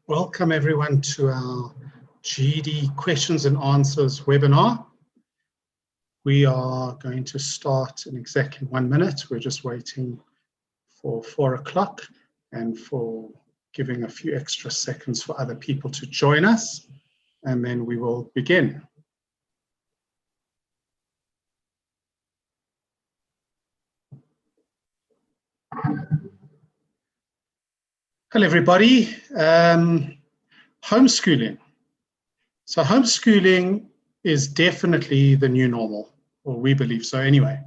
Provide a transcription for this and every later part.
Welcome everyone to our GED questions and answers webinar. We are going to start in exactly 1 minute. We're just waiting for 4 o'clock and for giving a few extra seconds for other people to join us, and then we will begin. Hello everybody. Homeschooling. So homeschooling is definitely the new normal, or we believe so anyway.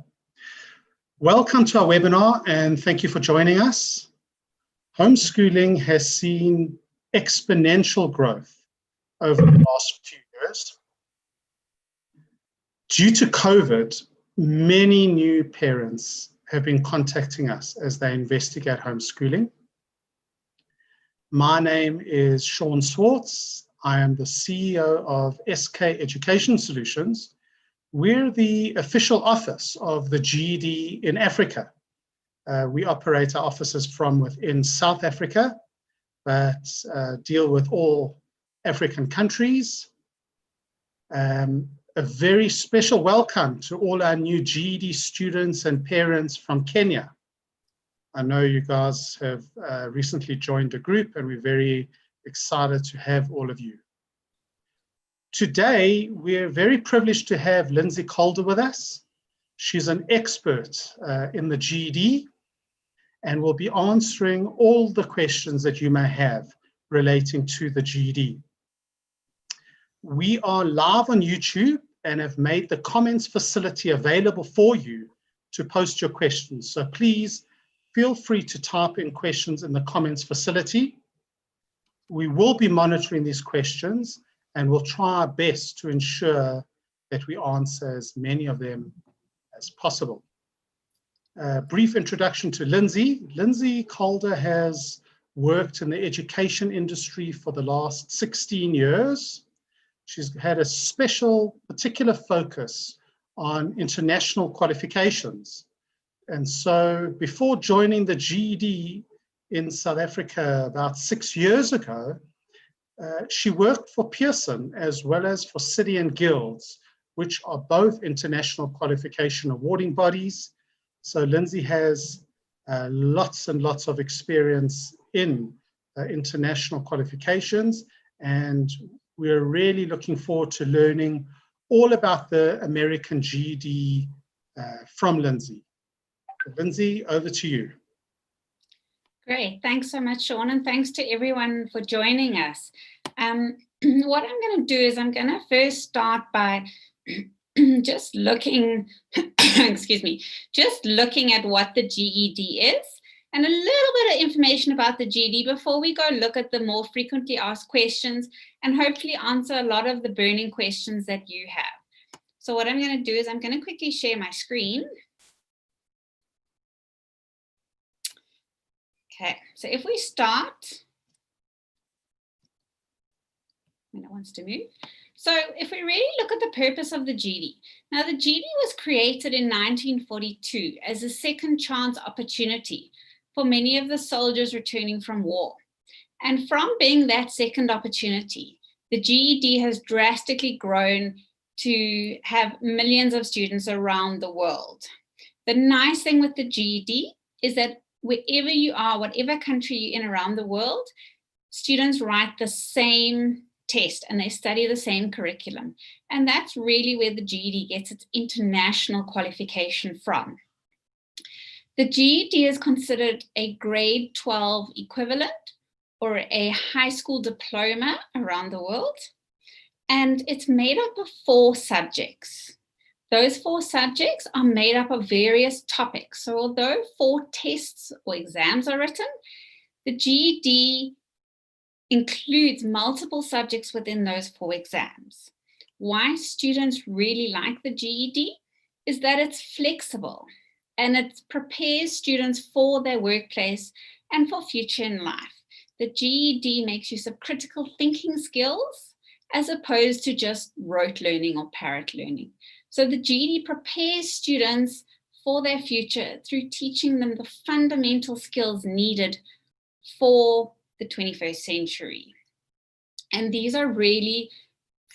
Welcome to our webinar and thank you for joining us. Homeschooling has seen exponential growth over the last few years. Due to COVID, many new parents have been contacting us as they investigate homeschooling. My name is Sean Swartz. I am the CEO of SK Education Solutions. We're the official office of the GED in Africa. We operate our offices from within South Africa, but deal with all African countries. A very special welcome to all our new GED students and parents from Kenya. I know you guys have recently joined a group and we're very excited to have all of you. Today, we're very privileged to have Lindsay Calder with us. She's an expert in the GED and will be answering all the questions that you may have relating to the GED. We are live on YouTube and have made the comments facility available for you to post your questions. So please feel free to type in questions in the comments facility. We will be monitoring these questions and we'll try our best to ensure that we answer as many of them as possible. Brief introduction to Lindsay. Lindsay Calder has worked in the education industry for the last 16 years. She's had a particular focus on international qualifications. And so before joining the GED in South Africa about 6 years ago, she worked for Pearson as well as for City and Guilds, which are both international qualification awarding bodies. So Lindsay has lots and lots of experience in international qualifications, and we're really looking forward to learning all about the American GED from Lindsay. Lindsay, over to you. Great, thanks so much, Sean, and thanks to everyone for joining us. What I'm going to do is I'm going to first start by just looking, excuse me, just looking at what the GED is and a little bit of information about the GED before we go look at the more frequently asked questions and hopefully answer a lot of the burning questions that you have. So what I'm going to do is I'm going to quickly share my screen. Okay, so if we start, when it wants to move. So if we really look at the purpose of the GED, now the GED was created in 1942 as a second chance opportunity for many of the soldiers returning from war. And from being that second opportunity, the GED has drastically grown to have millions of students around the world. The nice thing with the GED is that wherever you are, whatever country you're in around the world, students write the same test and they study the same curriculum. And that's really where the GED gets its international qualification from. The GED is considered a grade 12 equivalent or a high school diploma around the world. And it's made up of 4 subjects. Those 4 subjects are made up of various topics. So although 4 tests or exams are written, the GED includes multiple subjects within those 4 exams. Why students really like the GED is that it's flexible and it prepares students for their workplace and for future in life. The GED makes use of critical thinking skills as opposed to just rote learning or parrot learning. So the GED prepares students for their future through teaching them the fundamental skills needed for the 21st century. And these are really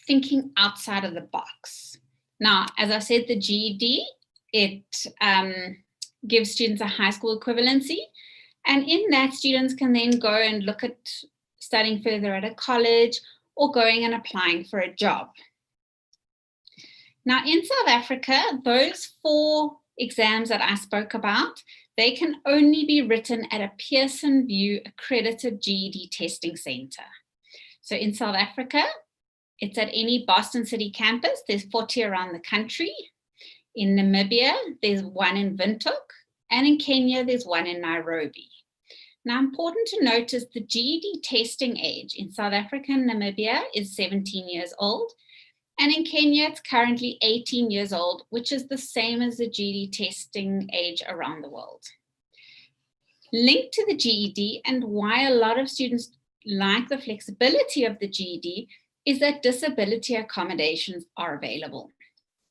thinking outside of the box. Now, as I said, the GED, it gives students a high school equivalency. And in that, students can then go and look at studying further at a college or going and applying for a job. Now, in South Africa, those 4 exams that I spoke about, they can only be written at a Pearson VUE accredited GED testing center. So in South Africa, it's at any Boston City campus. There's 40 around the country. In Namibia, there's 1 in Windhoek. And in Kenya, there's 1 in Nairobi. Now, important to notice the GED testing age in South Africa and Namibia is 17 years old. And in Kenya, it's currently 18 years old, which is the same as the GED testing age around the world. Linked to the GED and why a lot of students like the flexibility of the GED is that disability accommodations are available.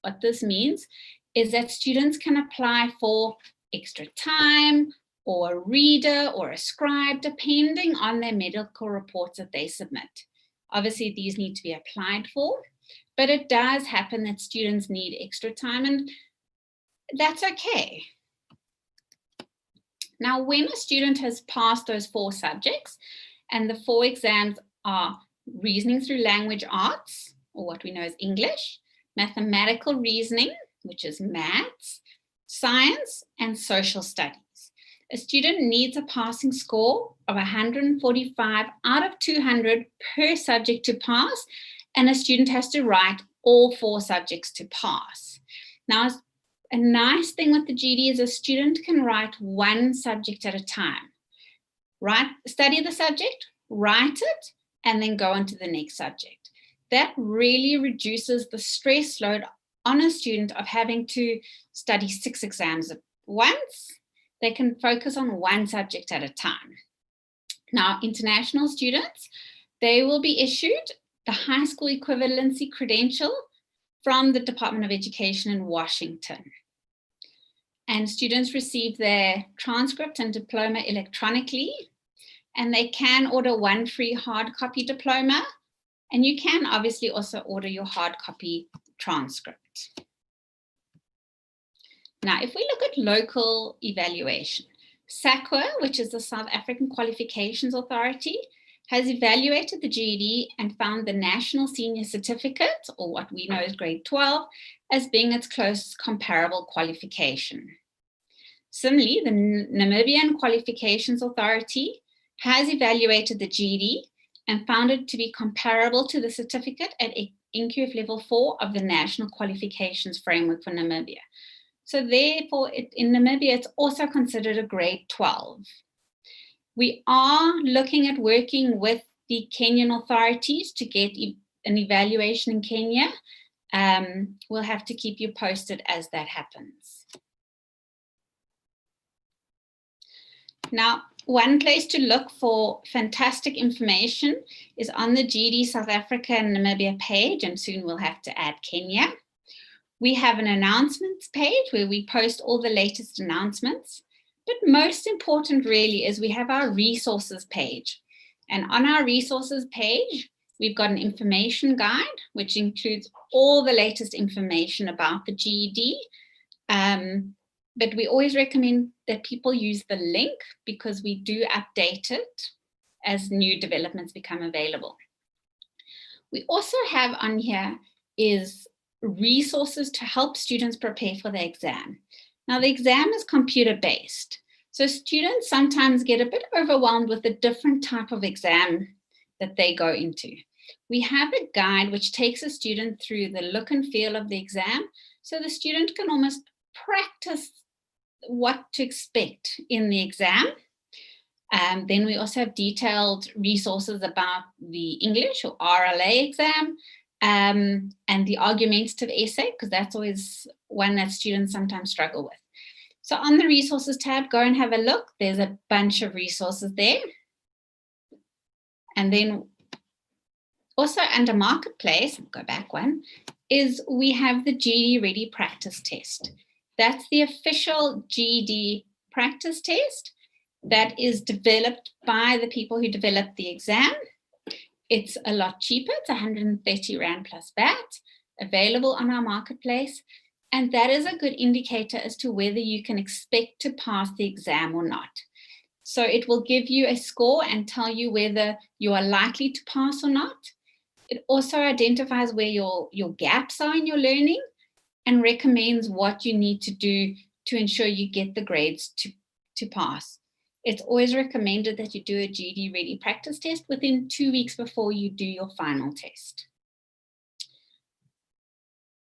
What this means is that students can apply for extra time or a reader or a scribe, depending on their medical reports that they submit. Obviously, these need to be applied for, but it does happen that students need extra time, and that's okay. Now, when a student has passed those 4 subjects, and the 4 exams are reasoning through language arts, or what we know as English, mathematical reasoning, which is maths, science, and social studies. A student needs a passing score of 145 out of 200 per subject to pass, and a student has to write all 4 subjects to pass. Now, a nice thing with the GED is a student can write 1 subject at a time. Study the subject, write it, and then go on to the next subject. That really reduces the stress load on a student of having to study 6 exams at once. They can focus on 1 subject at a time. Now, international students, they will be issued the high school equivalency credential from the Department of Education in Washington. And students receive their transcript and diploma electronically, and they can order 1 free hard copy diploma, and you can obviously also order your hard copy transcript. Now, if we look at local evaluation, SAQA, which is the South African Qualifications Authority, has evaluated the GED and found the National Senior Certificate, or what we know as grade 12, as being its closest comparable qualification. Similarly, the Namibian Qualifications Authority has evaluated the GED and found it to be comparable to the certificate at NQF level 4 of the National Qualifications Framework for Namibia. So therefore, in Namibia, it's also considered a grade 12. We are looking at working with the Kenyan authorities to get an evaluation in Kenya. We'll have to keep you posted as that happens. Now, one place to look for fantastic information is on the GED South Africa and Namibia page, and soon we'll have to add Kenya. We have an announcements page where we post all the latest announcements. But most important really is we have our resources page. And on our resources page, we've got an information guide, which includes all the latest information about the GED. But we always recommend that people use the link because we do update it as new developments become available. We also have on here is resources to help students prepare for the exam. Now, the exam is computer-based, so students sometimes get a bit overwhelmed with the different type of exam that they go into. We have a guide which takes a student through the look and feel of the exam, so the student can almost practice what to expect in the exam. Then we also have detailed resources about the English or RLA exam, and the argumentative essay, because that's always one that students sometimes struggle with. So on the resources tab, go and have a look. There's a bunch of resources there. And then also under Marketplace, go back one, is we have the GED Ready Practice Test. That's the official GED practice test that is developed by the people who developed the exam. It's a lot cheaper. It's 130 Rand plus VAT, available on our marketplace. And that is a good indicator as to whether you can expect to pass the exam or not. So it will give you a score and tell you whether you are likely to pass or not. It also identifies where your gaps are in your learning and recommends what you need to do to ensure you get the grades to pass. It's always recommended that you do a GED ready practice test within 2 weeks before you do your final test.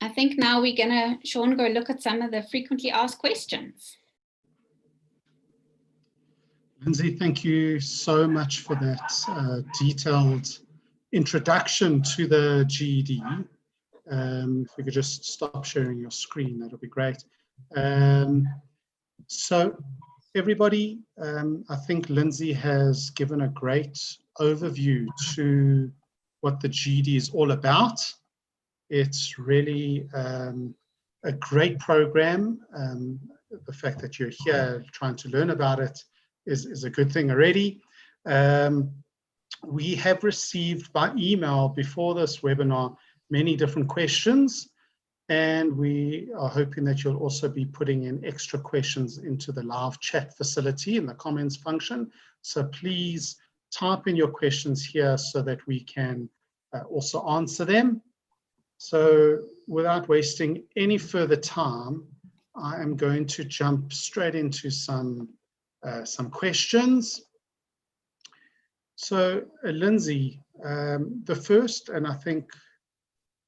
I think now we're gonna, Sean, go look at some of the frequently asked questions. Lindsay, thank you so much for that detailed introduction to the GED. If we could just stop sharing your screen, that'll be great. So everybody, I think Lindsay has given a great overview to what the GED is all about. It's really a great program. The fact that you're here trying to learn about it is a good thing already. We have received by email before this webinar many different questions, and we are hoping that you'll also be putting in extra questions into the live chat facility in the comments function. So please type in your questions here so that we can also answer them. So without wasting any further time, I am going to jump straight into some questions. So Lindsay, the first, and I think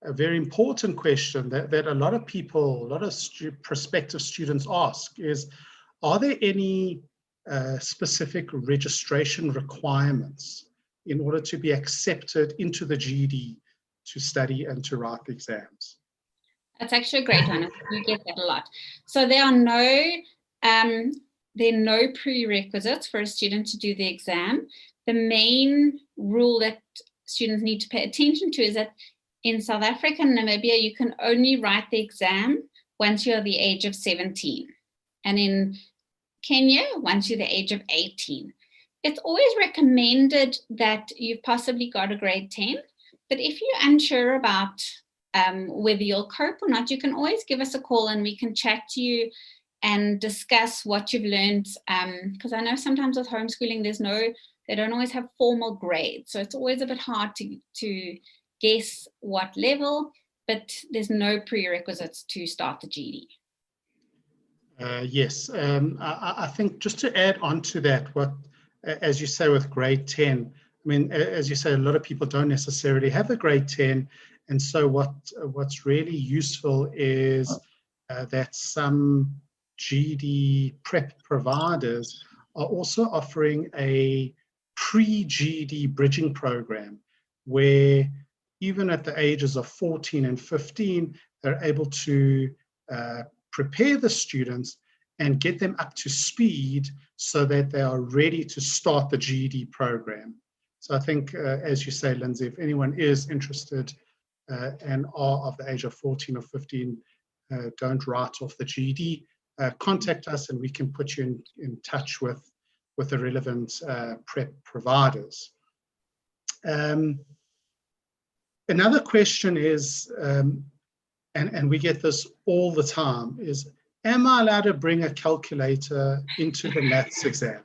a very important question that a lot of people, a lot of prospective students ask is, are there any specific registration requirements in order to be accepted into the GED to study and to write the exams? That's actually a great one. You get that a lot. So there are no prerequisites for a student to do the exam. The main rule that students need to pay attention to is that in South Africa and Namibia, you can only write the exam once you're the age of 17. And in Kenya, once you're the age of 18. It's always recommended that you've possibly got a grade 10, but if you're unsure about whether you'll cope or not, you can always give us a call and we can chat to you and discuss what you've learned. Because I know sometimes with homeschooling, they don't always have formal grades. So it's always a bit hard to guess what level, but there's no prerequisites to start the GED. Yes, I think just to add on to that, as you say with grade 10, I mean, as you say, a lot of people don't necessarily have a grade 10. And so what's really useful is that some GED prep providers are also offering a pre-GED bridging program where even at the ages of 14 and 15, they're able to prepare the students and get them up to speed so that they are ready to start the GED program. So I think, as you say, Lindsay, if anyone is interested and are of the age of 14 or 15, don't write off the GED, contact us and we can put you in touch with the relevant prep providers. Another question is, and we get this all the time, is, am I allowed to bring a calculator into the maths exam?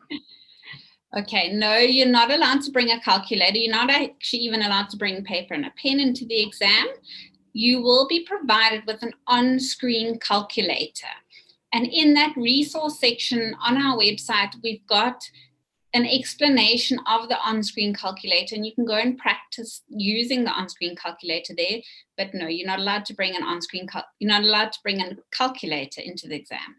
Okay, no, you're not allowed to bring a calculator. You're not actually even allowed to bring paper and a pen into the exam. You will be provided with an on-screen calculator. And in that resource section on our website, we've got an explanation of the on-screen calculator, and you can go and practice using the on-screen calculator there. But no, you're not allowed to bring you're not allowed to bring a calculator into the exam.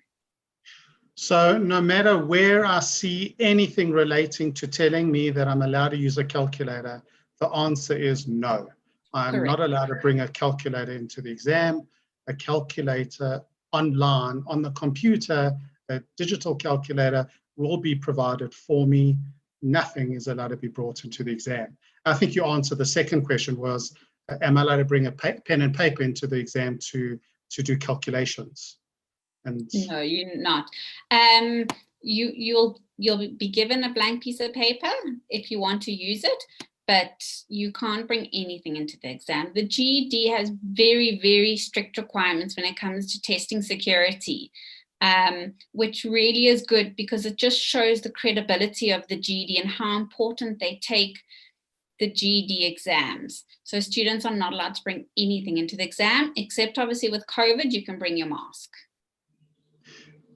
So no matter where I see anything relating to telling me that I'm allowed to use a calculator, the answer is no. I'm not allowed to bring a calculator into the exam. A calculator online on the computer, a digital calculator, will be provided for me. Nothing is allowed to be brought into the exam. I think you answered the second question was, am I allowed to bring a pen and paper into the exam to do calculations? And no, you're not. You'll be given a blank piece of paper if you want to use it, but you can't bring anything into the exam. The GED has very, very strict requirements when it comes to testing security, which really is good because it just shows the credibility of the GED and how important they take the GED exams. So students are not allowed to bring anything into the exam, except obviously with COVID, you can bring your mask.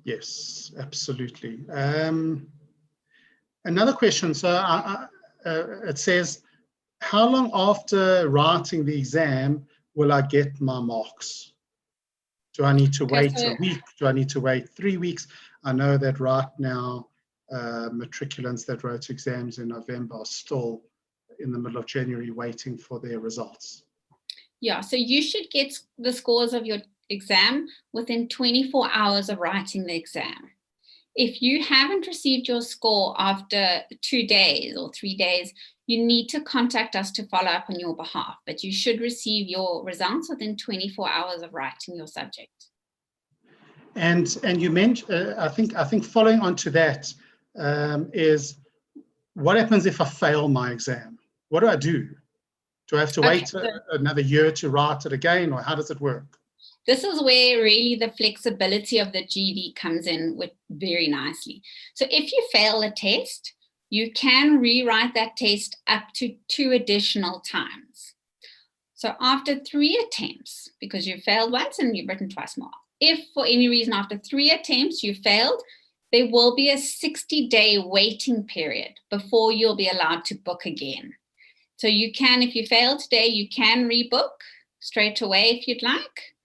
Yes, absolutely. Another question, so it says, how long after writing the exam will I get my marks? Do I need to wait a week? Do I need to wait 3 weeks? I know that right now, matriculants that wrote exams in November are still in the middle of January waiting for their results. Yeah, so you should get the scores of your exam within 24 hours of writing the exam. If you haven't received your score after 2 days or 3 days, you need to contact us to follow up on your behalf, but you should receive your results within 24 hours of writing your subject. And you mentioned, I think following on to that is, what happens if I fail my exam? What do I do? Do I have to wait another year to write it again, or how does it work? This is where really the flexibility of the GED comes in with very nicely. So if you fail a test, you can rewrite that test up to 2 additional times. So after 3 attempts, because you failed once and you've written twice more, if for any reason after 3 attempts you failed, there will be a 60-day waiting period before you'll be allowed to book again. So you can, if you fail today, you can rebook straight away if you'd like.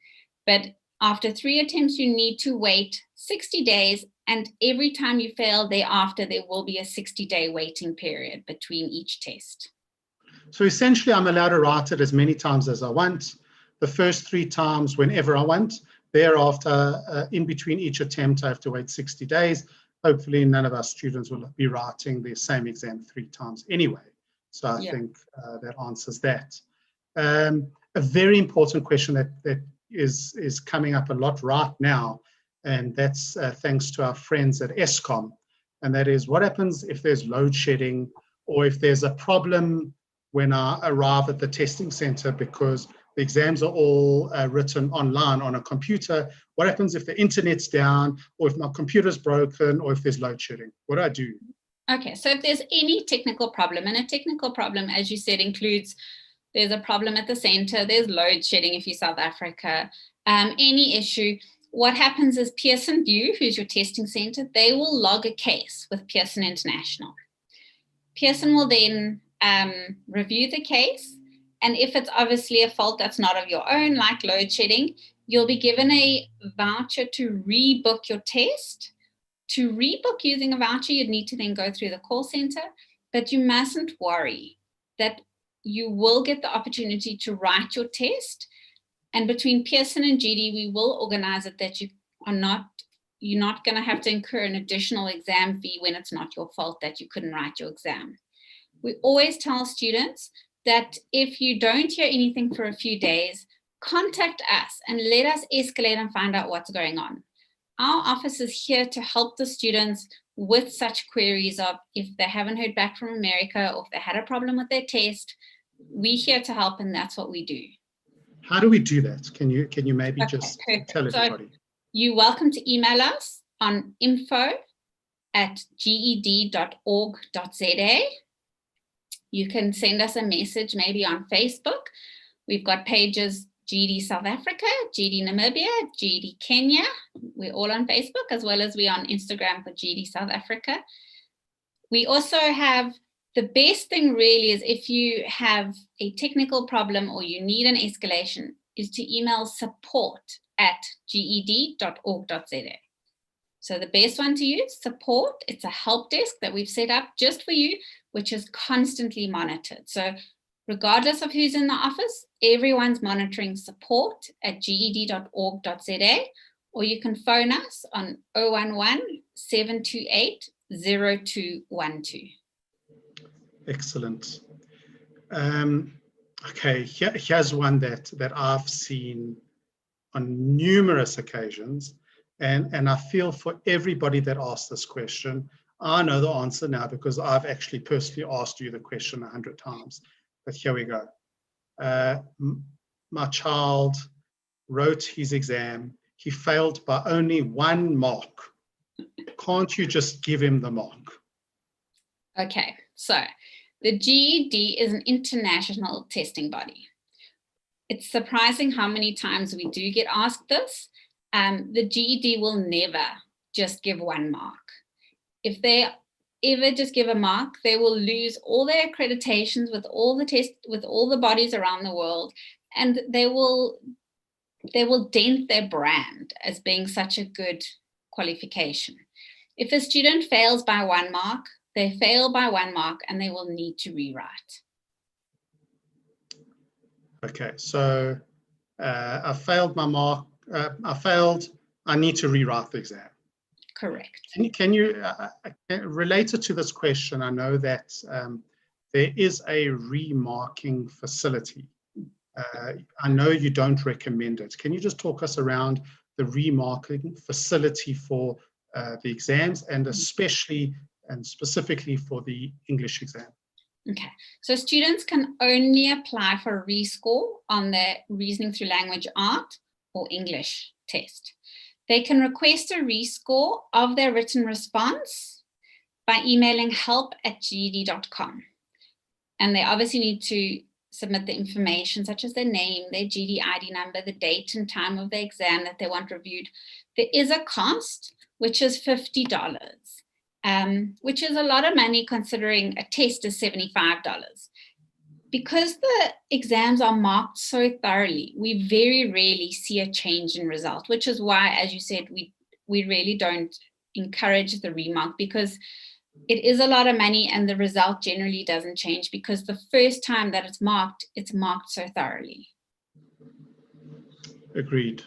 But after 3 attempts, you need to wait 60 days. And every time you fail thereafter, there will be a 60-day waiting period between each test. So essentially, I'm allowed to write it as many times as I want. The first 3 times whenever I want. Thereafter, in between each attempt, I have to wait 60 days. Hopefully, none of our students will be writing the same exam 3 times anyway. So I think that answers that. A very important question that is coming up a lot right now, and that's thanks to our friends at ESCOM, and that is, what happens if there's load shedding, or if there's a problem when I arrive at the testing center because the exams are all written online on a computer? What happens if the internet's down, or if my computer's broken, or if there's load shedding? What do I do? Okay, so if there's any technical problem, and a technical problem, as you said, includes there's a problem at the center, there's load shedding if you're South Africa, any issue, what happens is Pearson VUE, who's your testing center, they will log a case with Pearson International. Pearson will then review the case, and if it's obviously a fault that's not of your own, like load shedding, you'll be given a voucher to rebook your test. To rebook using a voucher, you'd need to then go through the call center, but you mustn't worry that you will get the opportunity to write your test. And between Pearson and GED, we will organize it that you're not going to have to incur an additional exam fee when it's not your fault that you couldn't write your exam. We always tell students that if you don't hear anything for a few days, contact us and let us escalate and find out what's going on. Our office is here to help the students with such queries of if they haven't heard back from America, or if they had a problem with their test. We're here to help, and that's what we do. How do we do that? Can you maybe just tell everybody? So you're welcome to email us on info@ged.org.za. You can send us a message maybe on Facebook. We've got pages GED South Africa, GED Namibia, GED Kenya. We're all on Facebook, as well as we're on Instagram for GED South Africa. We also have, the best thing really is if you have a technical problem or you need an escalation, is to email support@ged.org.za. So the best one to use, support, it's a help desk that we've set up just for you, which is constantly monitored. So regardless of who's in the office, everyone's monitoring support@ged.org.za, or you can phone us on 011-728-0212. Excellent. Okay, here's one that I've seen on numerous occasions, and I feel for everybody that asked this question, I know the answer now because I've actually personally asked you the question 100 times. But here we go. My child wrote his exam. He failed by only 1 mark. Can't you just give him the mark? Okay, so the GED is an international testing body. It's surprising how many times we do get asked this. The GED will never just give 1 mark. If they ever just give a mark, they will lose all their accreditations with all the tests, with all the bodies around the world, and they will dent their brand as being such a good qualification. If a student fails by 1 mark, they fail by 1 mark and they will need to rewrite. Okay, so I failed my mark. I need to rewrite the exam. Correct. Can you related to this question? I know that there is a remarking facility. I know you don't recommend it. Can you just talk us around the remarking facility for the exams, and especially and specifically for the English exam? Okay, so students can only apply for a rescore on their reasoning through language art or English test. They can request a rescore of their written response by emailing help@ged.com. And they obviously need to submit the information such as their name, their GED ID number, the date and time of the exam that they want reviewed. There is a cost, which is $50, which is a lot of money considering a test is $75. Because the exams are marked so thoroughly, we very rarely see a change in result, which is why, as you said, we really don't encourage the remark, because it is a lot of money and the result generally doesn't change because the first time that it's marked so thoroughly. Agreed.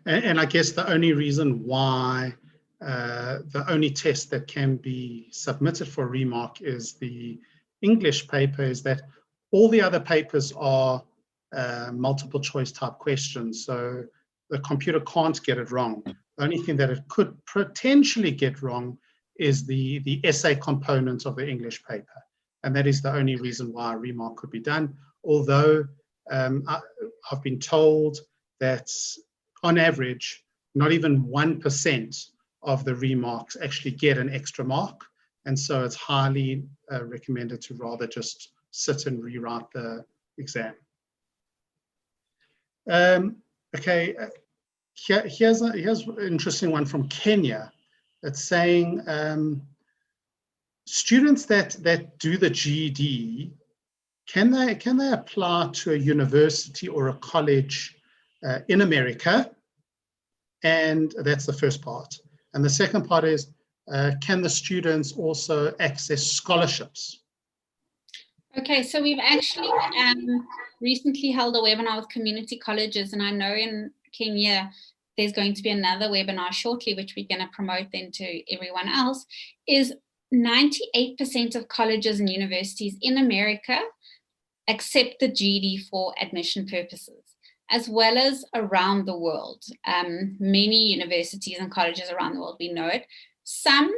And I guess the only reason why the only test that can be submitted for remark is the English paper is that all the other papers are multiple choice type questions. So the computer can't get it wrong. The only thing that it could potentially get wrong is the essay component of the English paper. And that is the only reason why a remark could be done. Although I've been told that on average, not even 1% of the remarks actually get an extra mark. And so it's highly recommended to rather just sit and rewrite the exam. Okay, here's an interesting one from Kenya. It's saying students that do the GED, can they apply to a university or a college in America? And that's the first part. And the second part is, can the students also access scholarships? Okay, so we've actually recently held a webinar with community colleges, and I know in Kenya there's going to be another webinar shortly, which we're going to promote then to everyone else, is 98% of colleges and universities in America accept the GED for admission purposes, as well as around the world. Many universities and colleges around the world, we know it. Some,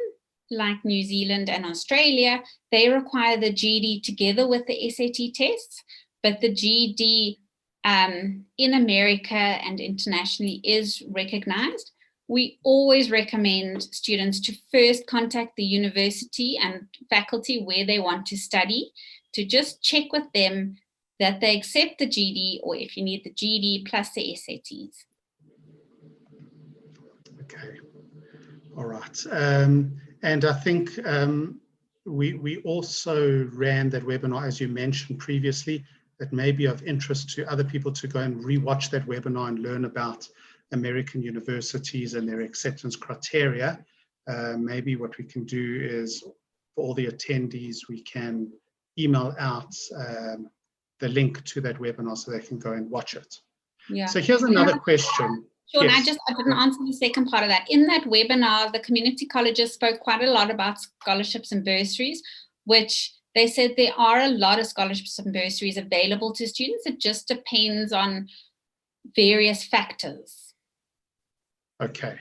like New Zealand and Australia, they require the GED together with the SAT tests, but the GED in America and internationally is recognized. We always recommend students to first contact the university and faculty where they want to study to just check with them that they accept the GED, or if you need the GED plus the SATs. Okay, all right. And I think we also ran that webinar, as you mentioned previously. It may be of interest to other people to go and rewatch that webinar and learn about American universities and their acceptance criteria. Maybe what we can do is, for all the attendees, we can email out the link to that webinar so they can go and watch it. Yeah. So here's another question. Sean, yes. I didn't answer the second part of that. In that webinar, the community colleges spoke quite a lot about scholarships and bursaries, which they said there are a lot of scholarships and bursaries available to students. It just depends on various factors. Okay.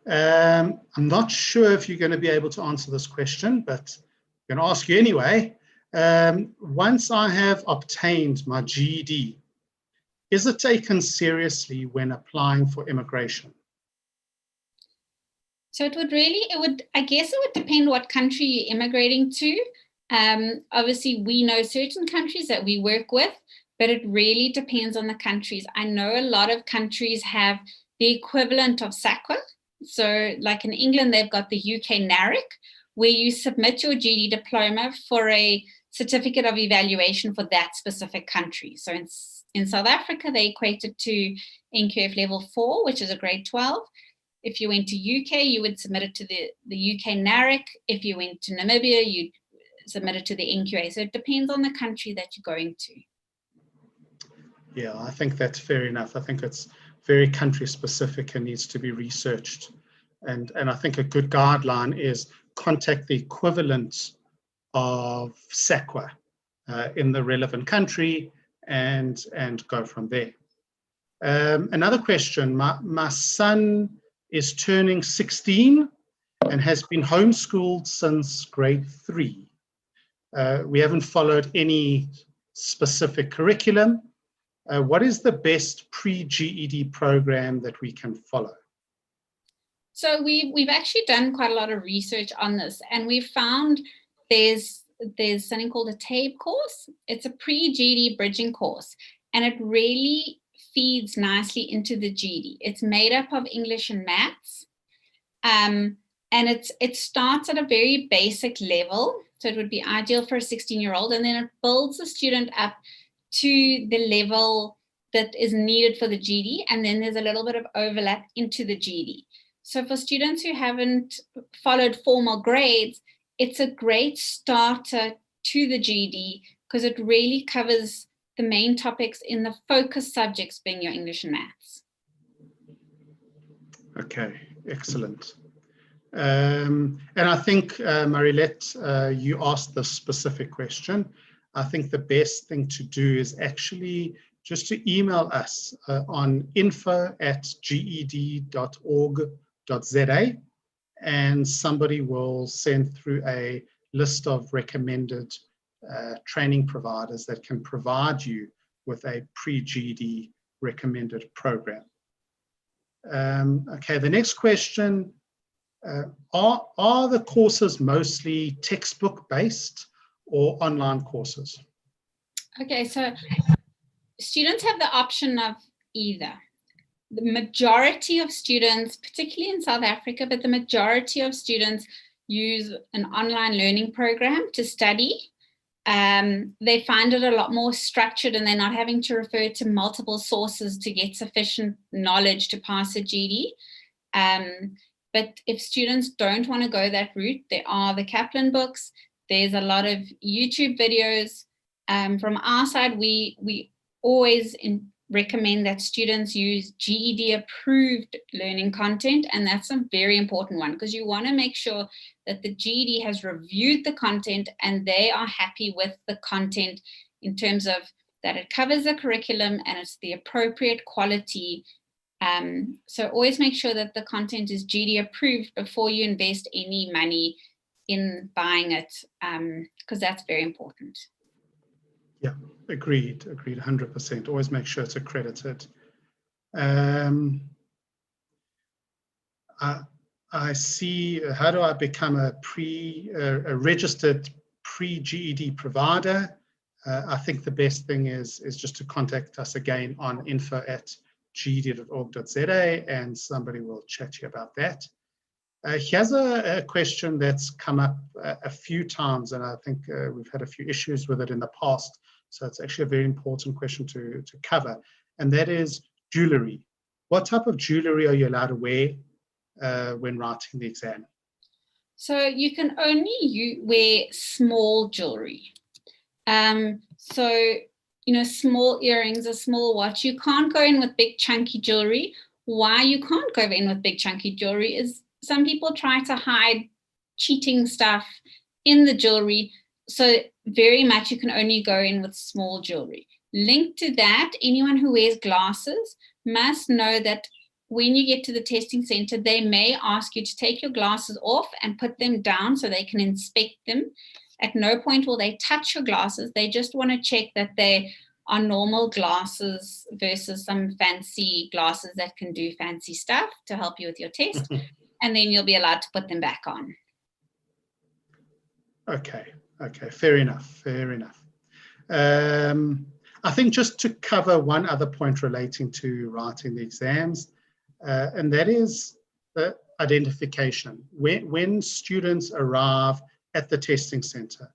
I'm not sure if you're going to be able to answer this question, but I'm going to ask you anyway. Once I have obtained my GED, is it taken seriously when applying for immigration? So I guess it would depend what country you're immigrating to. Obviously, we know certain countries that we work with, but it really depends on the countries. I know a lot of countries have the equivalent of SAQA. So like in England, they've got the UK NARIC, where you submit your GED diploma for a certificate of evaluation for that specific country. So in South Africa, they equate it to NQF level 4, which is a grade 12. If you went to UK, you would submit it to the UK NARIC. If you went to Namibia, you'd submit it to the NQA. So it depends on the country that you're going to. Yeah, I think that's fair enough. I think it's very country specific and needs to be researched. And I think a good guideline is contact the equivalent of SAQA in the relevant country and go from there. Another question, my son is turning 16 and has been homeschooled since grade 3. We haven't followed any specific curriculum. What is the best pre-GED program that we can follow? So we've actually done quite a lot of research on this, and we've found there's something called a TABE course. It's a pre-GED bridging course, and it really feeds nicely into the GED. It's made up of English and maths, and it starts at a very basic level. So it would be ideal for a 16-year-old, and then it builds the student up to the level that is needed for the GED, and then there's a little bit of overlap into the GED. So for students who haven't followed formal grades, it's a great starter to the GED because it really covers the main topics in the focus subjects being your English and maths. Okay, excellent. And I think, Marilette, you asked the specific question. I think the best thing to do is actually just to email us on info@ged.org.za, and somebody will send through a list of recommended training providers that can provide you with a pre-GED recommended program. Okay, the next question, are the courses mostly textbook based or online courses? Okay, so students have the option of either. The majority of students, particularly in South Africa, but the majority of students use an online learning program to study. They find it a lot more structured and they're not having to refer to multiple sources to get sufficient knowledge to pass a GED. But if students don't want to go that route, there are the Kaplan books. There's a lot of YouTube videos. From our side, we always recommend that students use GED approved learning content, and that's a very important one because you want to make sure that the GED has reviewed the content and they are happy with the content in terms of that it covers the curriculum and it's the appropriate quality. So always make sure that the content is GED approved before you invest any money in buying it, because that's very important. Yeah, agreed, 100%. Always make sure it's accredited. I see, how do I become a registered pre-GED provider? I think the best thing is just to contact us again on info@ged.org.za and somebody will chat to you about that. Here's a question that's come up a few times, and I think we've had a few issues with it in the past. So it's actually a very important question to cover, and that is jewelry. What type of jewelry are you allowed to wear when writing the exam? So you can only wear small jewelry. So, you know, small earrings, a small watch. You can't go in with big chunky jewelry. Why you can't go in with big chunky jewelry is some people try to hide cheating stuff in the jewelry. So very much you can only go in with small jewelry. Linked to that, anyone who wears glasses must know that when you get to the testing center, they may ask you to take your glasses off and put them down so they can inspect them. At no point will they touch your glasses. They just want to check that they are normal glasses versus some fancy glasses that can do fancy stuff to help you with your test. And then you'll be allowed to put them back on. Okay, fair enough. I think just to cover one other point relating to writing the exams, and that is the identification. When students arrive at the testing center,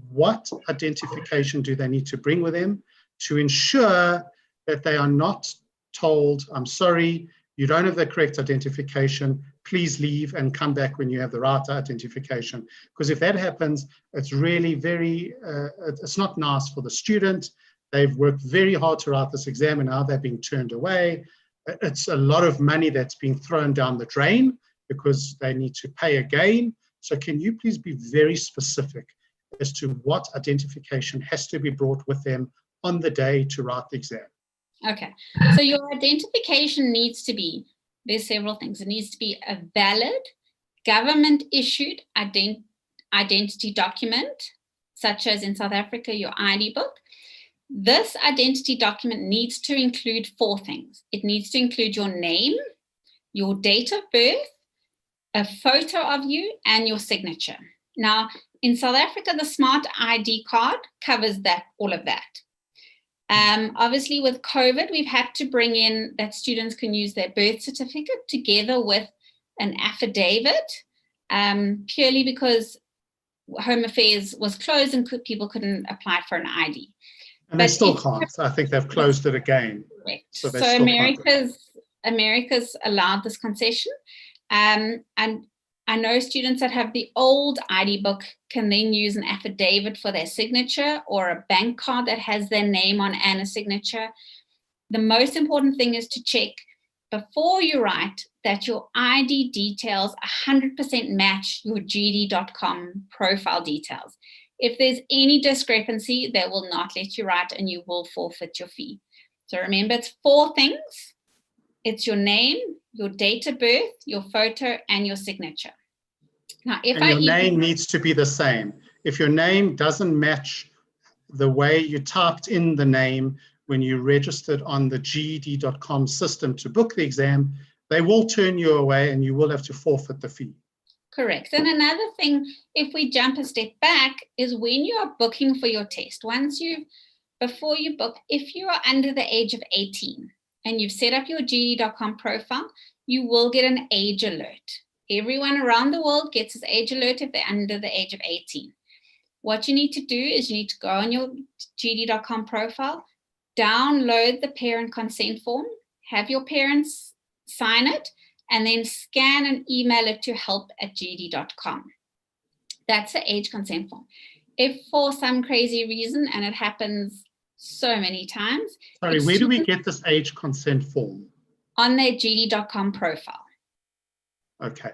what identification do they need to bring with them to ensure that they are not told, I'm sorry, you don't have the correct identification, please leave and come back when you have the right identification. Because if that happens, it's really it's not nice for the student. They've worked very hard to write this exam and now they're being turned away. It's a lot of money that's being thrown down the drain because they need to pay again. So can you please be very specific as to what identification has to be brought with them on the day to write the exam? Okay, so your identification needs to be, there's several things. It needs to be a valid government-issued identity document, such as in South Africa, your ID book. This identity document needs to include 4 things. It needs to include your name, your date of birth, a photo of you, and your signature. Now, in South Africa, the Smart ID card covers all of that. Obviously, with COVID, we've had to bring in that students can use their birth certificate together with an affidavit, purely because Home Affairs was closed and people couldn't apply for an ID. And they still can't. I think they've closed it again. Correct. So America's allowed this concession. And I know students that have the old ID book can then use an affidavit for their signature or a bank card that has their name on and a signature. The most important thing is to check before you write that your ID details 100% match your GED.com profile details. If there's any discrepancy, they will not let you write and you will forfeit your fee. So remember, it's 4 things. It's your name, your date of birth, your photo, and your signature. Now, your name needs to be the same. If your name doesn't match the way you typed in the name when you registered on the GED.com system to book the exam, they will turn you away and you will have to forfeit the fee. Correct. And another thing, if we jump a step back, is when you are booking for your test, before you book, if you are under the age of 18 and you've set up your GED.com profile, you will get an age alert. Everyone around the world gets this age alert if they're under the age of 18. What you need to do is you need to go on your GED.com profile, download the parent consent form, have your parents sign it, and then scan and email it to help@ged.com. That's the age consent form. If for some crazy reason, and it happens so many times. Sorry, where do we get this age consent form? On their GED.com profile. Okay.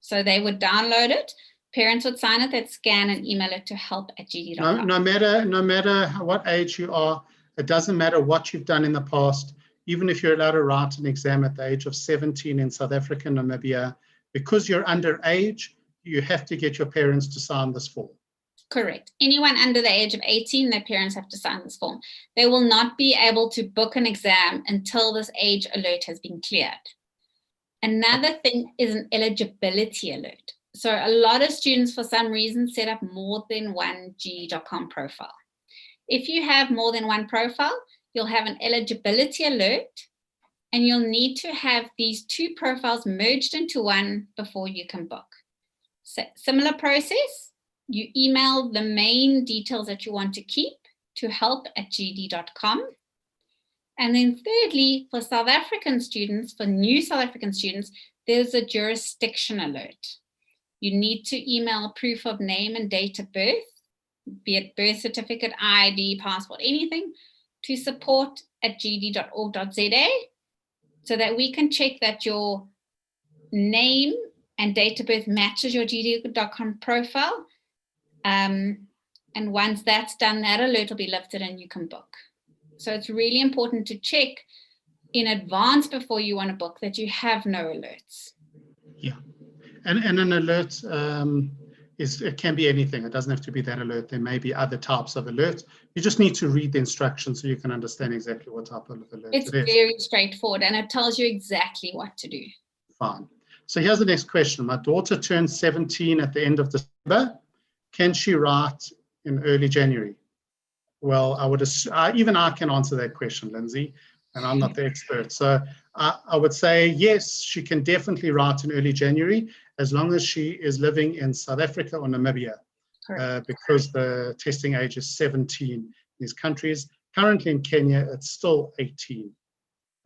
So they would download it, parents would sign it, they'd scan and email it to help@ged.com. No matter what age you are, it doesn't matter what you've done in the past. Even if you're allowed to write an exam at the age of 17 in South Africa and Namibia, because you're underage, you have to get your parents to sign this form. Correct. Anyone under the age of 18, their parents have to sign this form. They will not be able to book an exam until this age alert has been cleared. Another thing is an eligibility alert. So a lot of students, for some reason, set up more than one GED.com profile. If you have more than one profile, you'll have an eligibility alert, and you'll need to have these 2 profiles merged into one before you can book. So, similar process, you email the main details that you want to keep to help@ged.com. And then thirdly, for South African students, for new South African students, there's a jurisdiction alert. You need to email proof of name and date of birth, be it birth certificate, ID, passport, anything, to support@ged.org.za so that we can check that your name and date of birth matches your GED.com profile. And once that's done, that alert will be lifted and you can book. So it's really important to check in advance before you want to book that you have no alerts. Yeah, and an alert it can be anything. It doesn't have to be that alert. There may be other types of alerts. You just need to read the instructions so you can understand exactly what type of alert it's it is. very straightforward, and it tells you exactly what to do. Fine. So here's the next question. My daughter turned 17 at the end of December. Can she write in early January? Well, even I can answer that question, Lindsay, and I'm not the expert. So I would say, yes, she can definitely write in early January, as long as she is living in South Africa or Namibia, because the testing age is 17 in these countries. Currently in Kenya, it's still 18.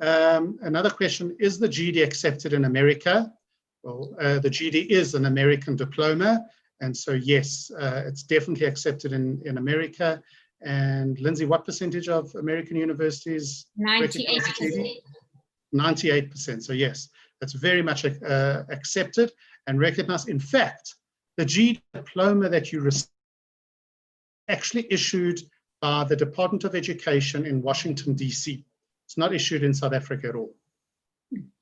Another question, is the GED accepted in America? Well, the GED is an American diploma, and so yes, it's definitely accepted in America. And Lindsay, what percentage of American universities? 98%. 98%. So yes, that's very much accepted and recognized. In fact, the GED diploma that you receive actually issued by the Department of Education in Washington, D.C. It's not issued in South Africa at all.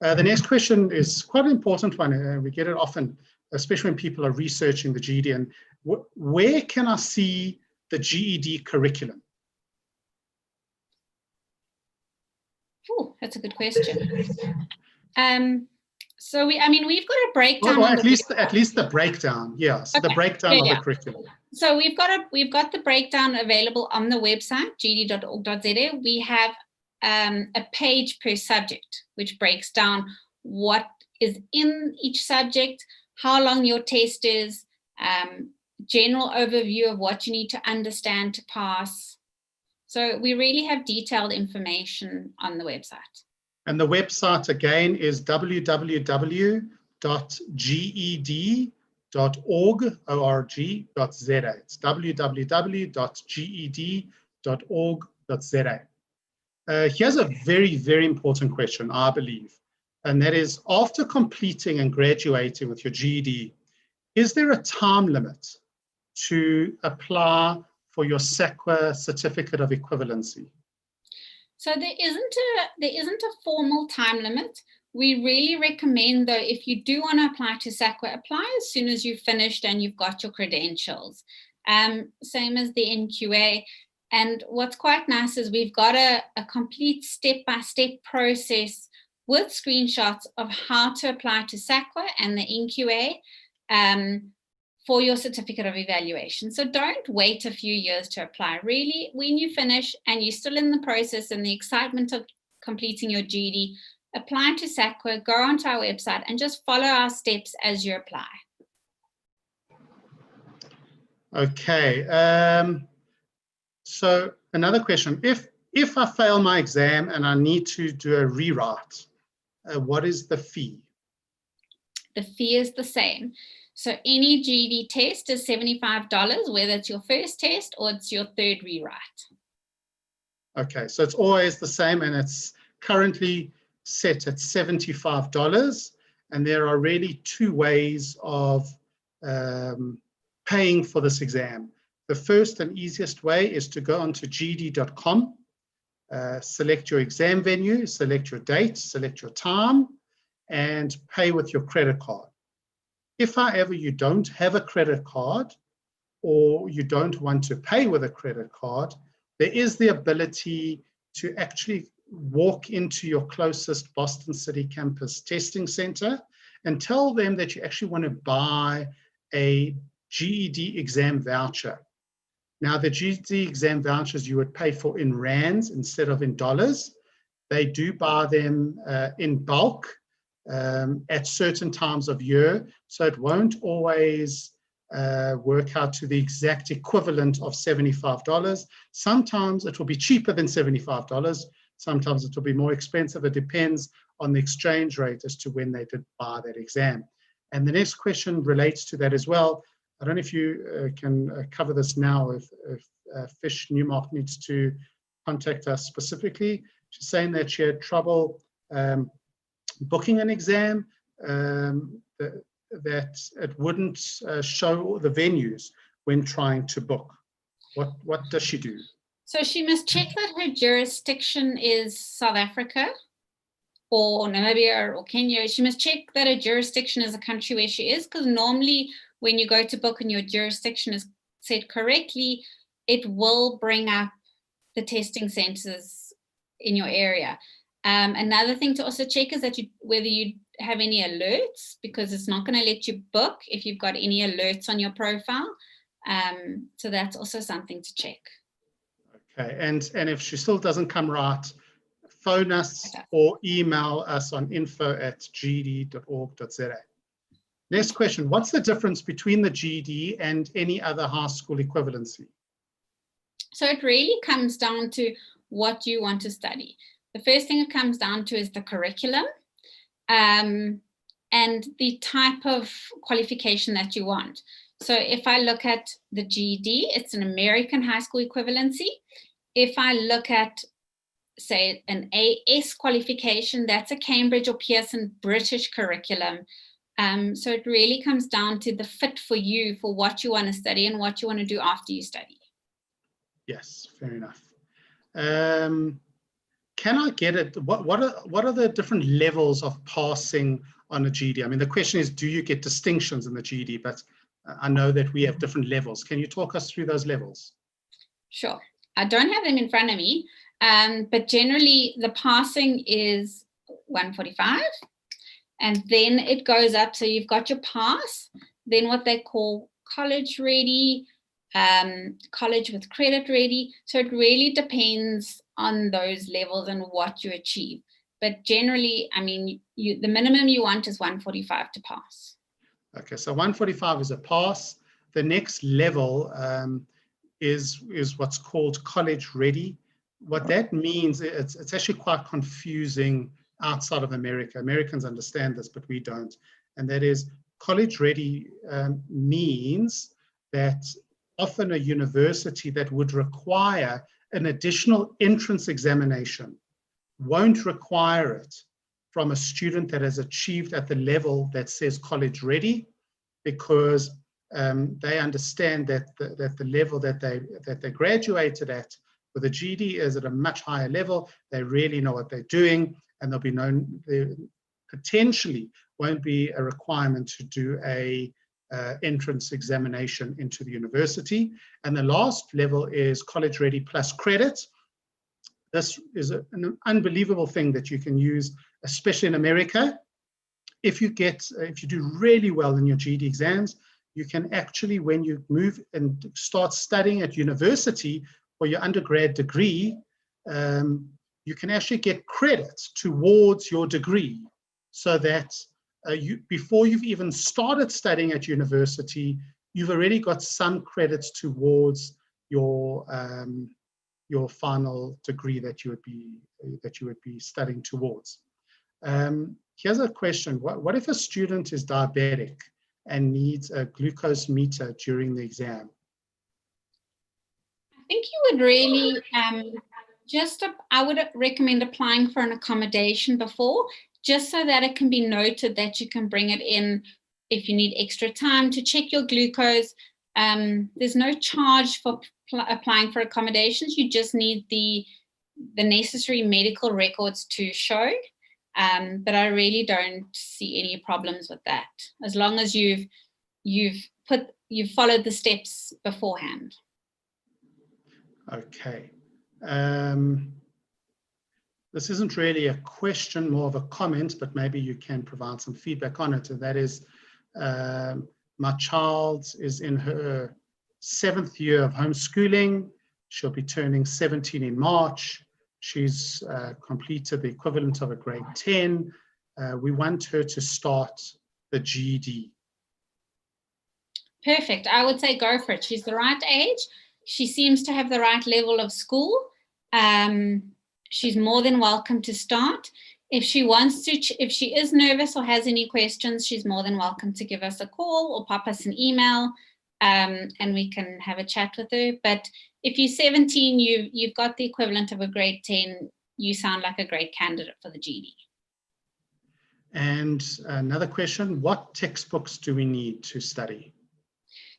The next question is quite an important one. We get it often, especially when people are researching the GED. And where can I see the GED curriculum? Oh, that's a good question. So we've got a breakdown. Or at least the breakdown. Yeah. So okay. The breakdown of the curriculum. So we've got the breakdown available on the website ged.org.za. We have a page per subject, which breaks down what is in each subject, how long your test is, general overview of what you need to understand to pass. So we really have detailed information on the website. And the website again is www.ged.org.za. It's www.ged.org.za. Here's a very, very important question, I believe, and that is, after completing and graduating with your GED, is there a time limit to apply for your SACWA certificate of equivalency? So there isn't a formal time limit. We really recommend, though, if you do want to apply to SACWA, apply as soon as you've finished and you've got your credentials. Same as the NQA. And what's quite nice is we've got a complete step-by-step process with screenshots of how to apply to SACWA and the NQA for your certificate of evaluation. So don't wait a few years to apply. Really, when you finish and you're still in the process and the excitement of completing your GED, apply to SACWA, go onto our website and just follow our steps as you apply. Okay. So another question, if I fail my exam and I need to do a rewrite, what is the fee? The fee is the same. So any GED test is $75, whether it's your first test or it's your third rewrite. Okay, so it's always the same, and it's currently set at $75. And there are really two ways of paying for this exam. The first and easiest way is to go onto ged.com, select your exam venue, select your date, select your time, and pay with your credit card. If, however, you don't have a credit card or you don't want to pay with a credit card, there is the ability to actually walk into your closest Boston City campus testing center and tell them that you actually want to buy a GED exam voucher. Now, the GED exam vouchers you would pay for in rands instead of in dollars. They do buy them in bulk at certain times of year, so it won't always work out to the exact equivalent of $75. Sometimes it will be cheaper than $75. Sometimes it will be more expensive. It depends on the exchange rate as to when they did buy that exam. And the next question relates to that as well. I don't know if you can cover this now, if Fish Newmark needs to contact us specifically. She's saying that she had trouble booking an exam, that it wouldn't show the venues when trying to book. What does she do? So she must check that her jurisdiction is South Africa. or Namibia or Kenya, she must check that her jurisdiction is a country where she is, because normally when you go to book and your jurisdiction is said correctly, it will bring up the testing centers in your area. Another thing to also check is that whether you have any alerts, because it's not going to let you book if you've got any alerts on your profile. So that's also something to check. Okay, and if she still doesn't come right, phone us or email us on info@ged.org.za. Next question, what's the difference between the GED and any other high school equivalency? So it really comes down to what you want to study. The first thing it comes down to is the curriculum and the type of qualification that you want. So if I look at the GED, it's an American high school equivalency. If I look at, say, an AS qualification, that's a Cambridge or Pearson British curriculum. So it really comes down to the fit for you, for what you want to study and what you want to do after you study. Yes, fair enough. Can I get it? What are the different levels of passing on a GED? I mean, the question is, do you get distinctions in the GED? But I know that we have different levels. Can you talk us through those levels? Sure. I don't have them in front of me, but generally the passing is 145, and then it goes up. So you've got your pass, then what they call college ready, college with credit ready. So it really depends on those levels and what you achieve. But generally, I mean, the minimum you want is 145 to pass. Okay, so 145 is a pass. The next level is what's called college ready. What that means, it's actually quite confusing outside of America. Americans understand this, but we don't. And that is, college ready means that often a university that would require an additional entrance examination won't require it from a student that has achieved at the level that says college ready, because they understand that the level that they graduated at with a GED is at a much higher level. They really know what they're doing, and they'll be known. There potentially won't be a requirement to do a entrance examination into the university. And the last level is college ready plus credit. This is an unbelievable thing that you can use, especially in America. If you do really well in your GED exams, you can actually, when you move and start studying at university for your undergrad degree, you can actually get credit towards your degree, so that before you've even started studying at university, you've already got some credits towards your final degree that you would be studying towards. Here's a question. What if a student is diabetic and needs a glucose meter during the exam? I think you would really I would recommend applying for an accommodation before, just so that it can be noted that you can bring it in if you need extra time to check your glucose. There's no charge for applying for accommodations. You just need the necessary medical records to show. But I really don't see any problems with that, as long as you've followed the steps beforehand. Okay. This isn't really a question, more of a comment, but maybe you can provide some feedback on it. And that is, my child is in her 7th year of homeschooling. She'll be turning 17 in March. She's completed the equivalent of a grade 10. We want her to start the GED. Perfect. I would say go for it. She's the right age. She seems to have the right level of school. She's more than welcome to start. If she wants to, if she is nervous or has any questions, she's more than welcome to give us a call or pop us an email, and we can have a chat with her. But if you're 17, you've got the equivalent of a grade 10, you sound like a great candidate for the GED. And another question, what textbooks do we need to study?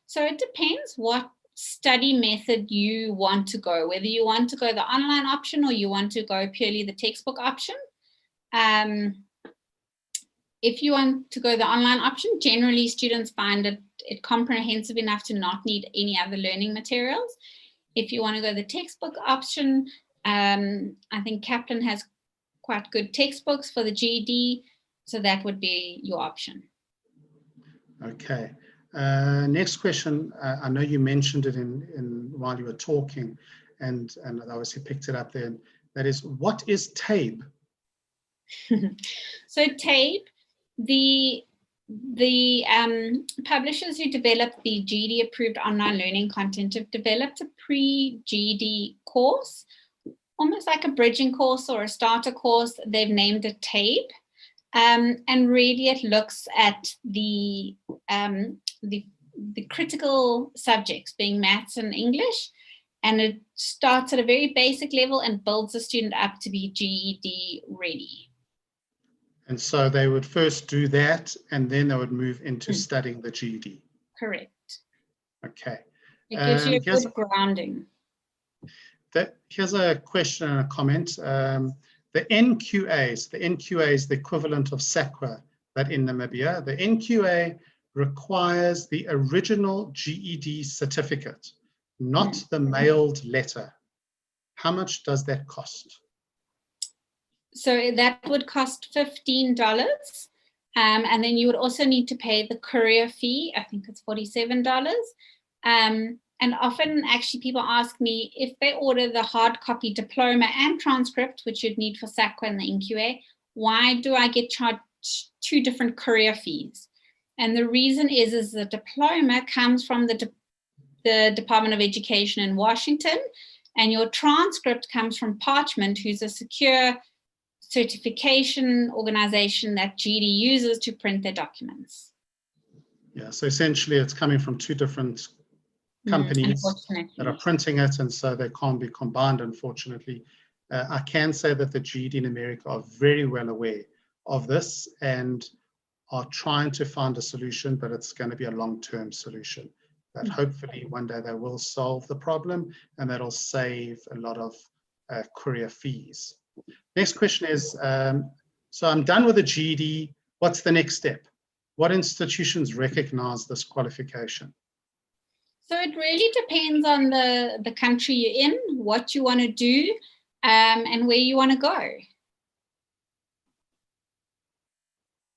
So it depends what study method you want to go, whether you want to go the online option or you want to go purely the textbook option. If you want to go the online option, generally students find it comprehensive enough to not need any other learning materials. If you want to go the textbook option, I think Kaplan has quite good textbooks for the GED, so that would be your option. Okay. Next question. I know you mentioned it in while you were talking, and I obviously picked it up then. That is, what is TABE? So TABE, the publishers who developed the GED approved online learning content have developed a pre-GED course, almost like a bridging course or a starter course. They've named it TABE. And really it looks at the critical subjects being maths and English, and it starts at a very basic level and builds the student up to be GED ready. And so they would first do that, and then they would move into studying the GED. Correct. Okay. It gives you a good grounding. Here's a question and a comment. The NQAs, the equivalent of SAQA, but in Namibia. The NQA requires the original GED certificate, not the mailed letter. How much does that cost? So that would cost $15. And then you would also need to pay the courier fee. I think it's $47. And often actually people ask me if they order the hard copy diploma and transcript, which you'd need for SAQA and the NQA, why do I get charged 2 different courier fees? And the reason is the diploma comes from the Department of Education in Washington, and your transcript comes from Parchment, who's a secure certification organization that GED uses to print their documents. Yeah, so essentially it's coming from 2 different companies that are printing it, and so they can't be combined, unfortunately. I can say that the GED in America are very well aware of this and are trying to find a solution, but it's going to be a long-term solution. But hopefully one day they will solve the problem, and that'll save a lot of courier fees. Next question is, so I'm done with the GED. What's the next step? What institutions recognize this qualification? So it really depends on the country you're in, what you want to do, and where you want to go.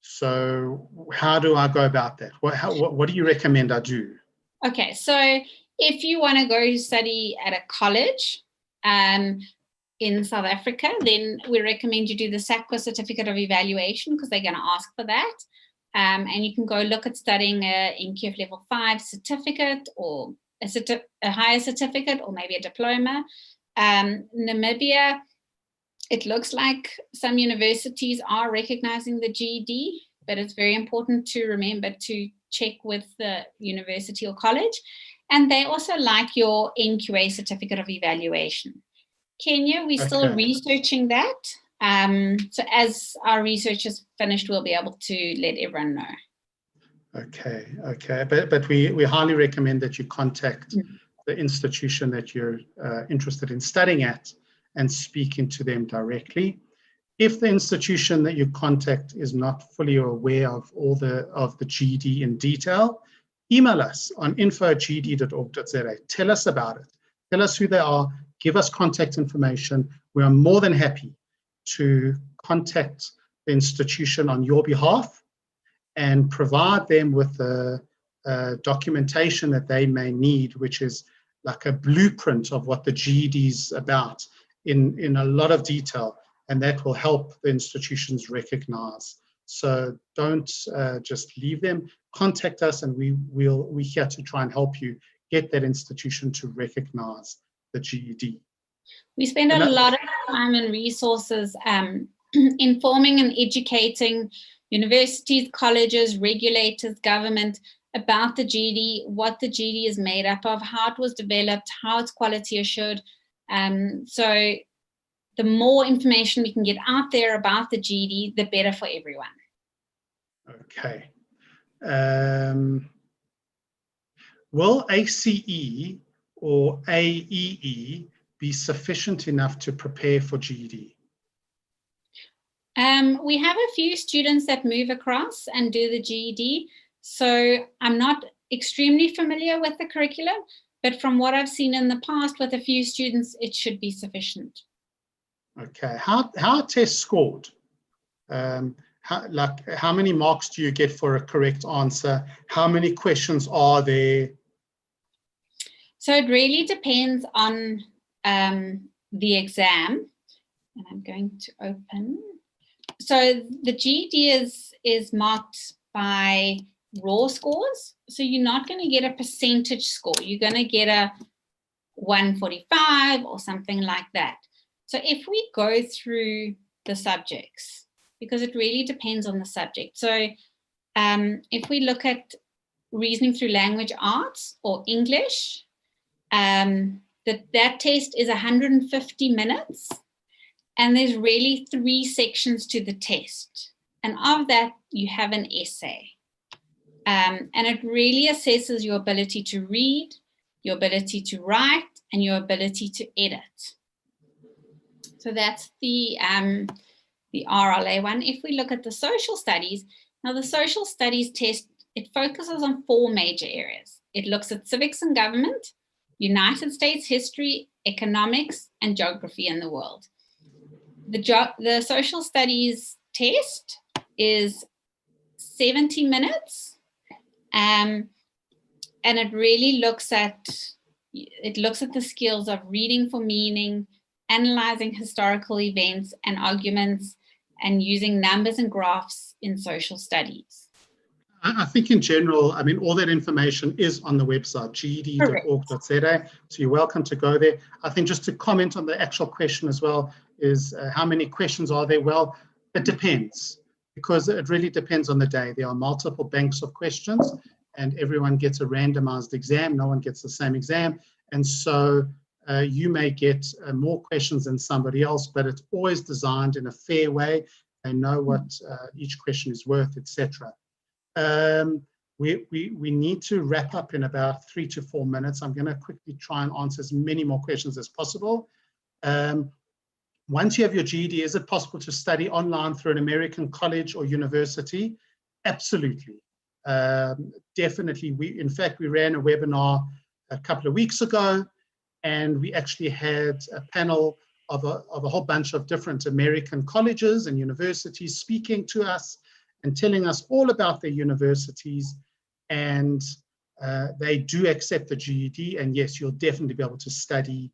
So how do I go about that? What do you recommend I do? Okay, so if you want to go study at a college in South Africa, then we recommend you do the SAQA Certificate of Evaluation, because they're going to ask for that. And you can go look at studying a NQF Level 5 certificate, or a higher certificate, or maybe a diploma. Namibia, it looks like some universities are recognizing the GED, but it's very important to remember to check with the university or college. And they also like your NQA Certificate of Evaluation. Kenya, we're still researching that. So as our research is finished, we'll be able to let everyone know. Okay. But we highly recommend that you contact the institution that you're interested in studying at and speaking to them directly. If the institution that you contact is not fully aware of all of the GED in detail, email us on info@ged.org.za. Tell us about it. Tell us who they are. Give us contact information. We are more than happy to contact the institution on your behalf and provide them with the documentation that they may need, which is like a blueprint of what the GED is about in a lot of detail, and that will help the institutions recognize. So don't just leave them. Contact us, and we're here to try and help you get that institution to recognize the GED. We spend a lot of time and resources informing and educating universities, colleges, regulators, government about the GED, what the GED is made up of, how it was developed, how it's quality assured. So the more information we can get out there about the GED, the better for everyone. Okay. Will ACE or AEE be sufficient enough to prepare for GED? We have a few students that move across and do the GED, so I'm not extremely familiar with the curriculum, but from what I've seen in the past with a few students, it should be sufficient. Okay, how are tests scored? How many marks do you get for a correct answer? How many questions are there? So it really depends on the exam. And I'm going to open. So the GED is marked by raw scores. So you're not going to get a percentage score. You're going to get a 145 or something like that. So if we go through the subjects, because it really depends on the subject. So if we look at reasoning through language arts or English, that test is 150 minutes. And there's really 3 sections to the test. And of that, you have an essay. And it really assesses your ability to read, your ability to write, and your ability to edit. So that's the RLA one. If we look at the social studies, now the social studies test, it focuses on 4 major areas. It looks at civics and government, United States history, economics, and geography in the world. The social studies test is 70 minutes, and it really looks at the skills of reading for meaning, analyzing historical events and arguments, and using numbers and graphs in social studies. I think in general, I mean, all that information is on the website, ged.org.za, so you're welcome to go there. I think just to comment on the actual question as well is how many questions are there? Well, it depends, because it really depends on the day. There are multiple banks of questions and everyone gets a randomized exam. No one gets the same exam. And so you may get more questions than somebody else, but it's always designed in a fair way. They know what each question is worth, etc. We need to wrap up in about 3 to 4 minutes. I'm going to quickly try and answer as many more questions as possible. Once you have your GED, is it possible to study online through an American college or university? Absolutely. Definitely. In fact, we ran a webinar a couple of weeks ago, and we actually had a panel of a whole bunch of different American colleges and universities speaking to us and telling us all about their universities, and they do accept the GED, and yes, you'll definitely be able to study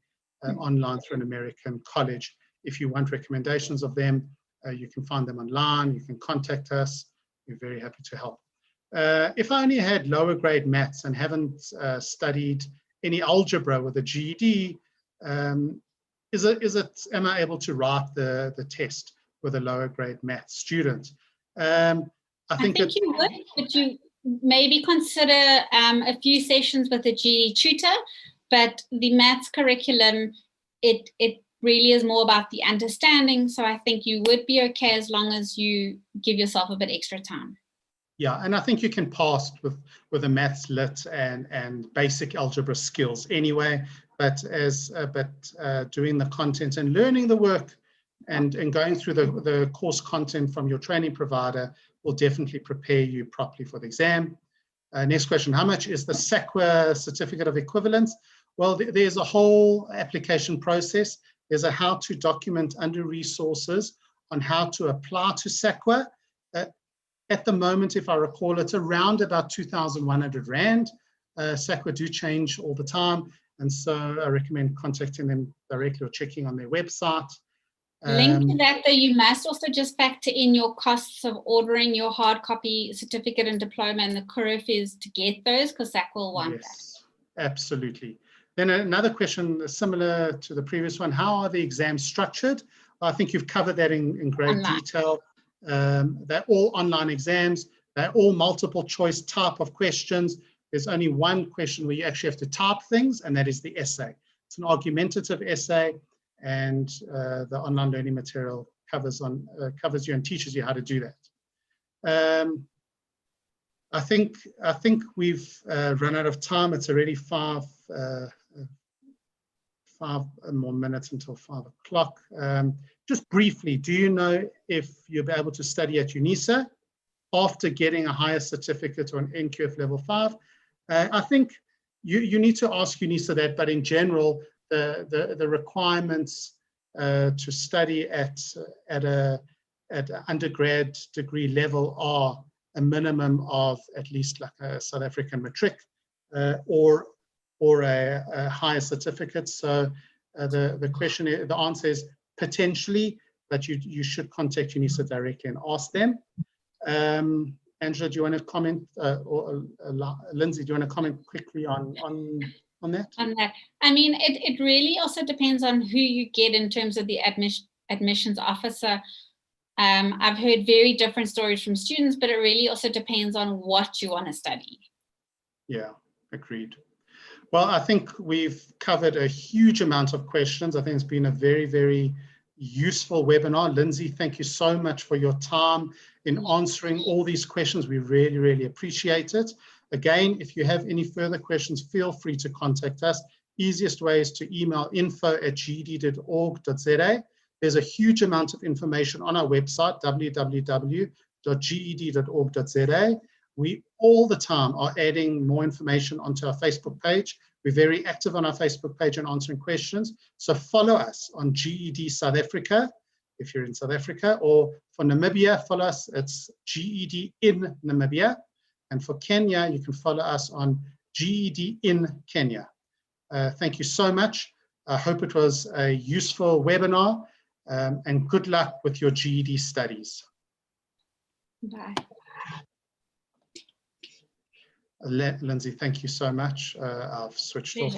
online through an American college. If you want recommendations of them, you can find them online, you can contact us, we're very happy to help. If I only had lower grade maths and haven't studied any algebra with a GED, am I able to write the test with a lower grade maths student? I think you would, but you maybe consider a few sessions with a GED tutor, but the maths curriculum, it really is more about the understanding. So I think you would be okay as long as you give yourself a bit extra time. Yeah, and I think you can pass with a maths lit and basic algebra skills anyway, but doing the content and learning the work and going through the course content from your training provider will definitely prepare you properly for the exam. Next question, how much is the SACWA certificate of equivalence? Well, there's a whole application process. There's a how to document under resources on how to apply to SACWA. At the moment, if I recall, it's around about 2,100 Rand. SACWA do change all the time, and so I recommend contacting them directly or checking on their website. Linked to that, though, you must also just factor in your costs of ordering your hard copy certificate and diploma and the curve is to get those, because SACWA will want that. Absolutely. Then another question similar to the previous one, how are the exams structured? I think you've covered that in great detail. They're all online exams. They're all multiple choice type of questions. There's only one question where you actually have to type things, and that is the essay. It's an argumentative essay, and the online learning material covers you and teaches you how to do that. I think we've run out of time. It's already 5 5 more minutes until 5 o'clock. Just briefly, do you know if you'll be able to study at UNISA after getting a higher certificate or an NQF level 5? I think you need to ask UNISA that, but in general, the requirements to study at an undergrad degree level are a minimum of at least like a South African matric or a higher certificate. So the answer is potentially, but you should contact UNISA directly and ask them. Angela, do you want to comment, or Lindsay, do you want to comment quickly on that? On that, I mean, it really also depends on who you get in terms of the admissions officer. I've heard very different stories from students, but it really also depends on what you want to study. Yeah, agreed. Well, I think we've covered a huge amount of questions. I think it's been a very, very useful webinar. Lindsay, thank you so much for your time in answering all these questions. We really, really appreciate it. Again, if you have any further questions, feel free to contact us. Easiest way is to email info@ged.org.za. There's a huge amount of information on our website, www.ged.org.za. We all the time are adding more information onto our Facebook page. We're very active on our Facebook page and answering questions. So follow us on GED South Africa, if you're in South Africa, or for Namibia, follow us, it's GED in Namibia. And for Kenya, you can follow us on GED in Kenya. Thank you so much. I hope it was a useful webinar, and good luck with your GED studies. Bye. Lindsay, thank you so much. I've switched off.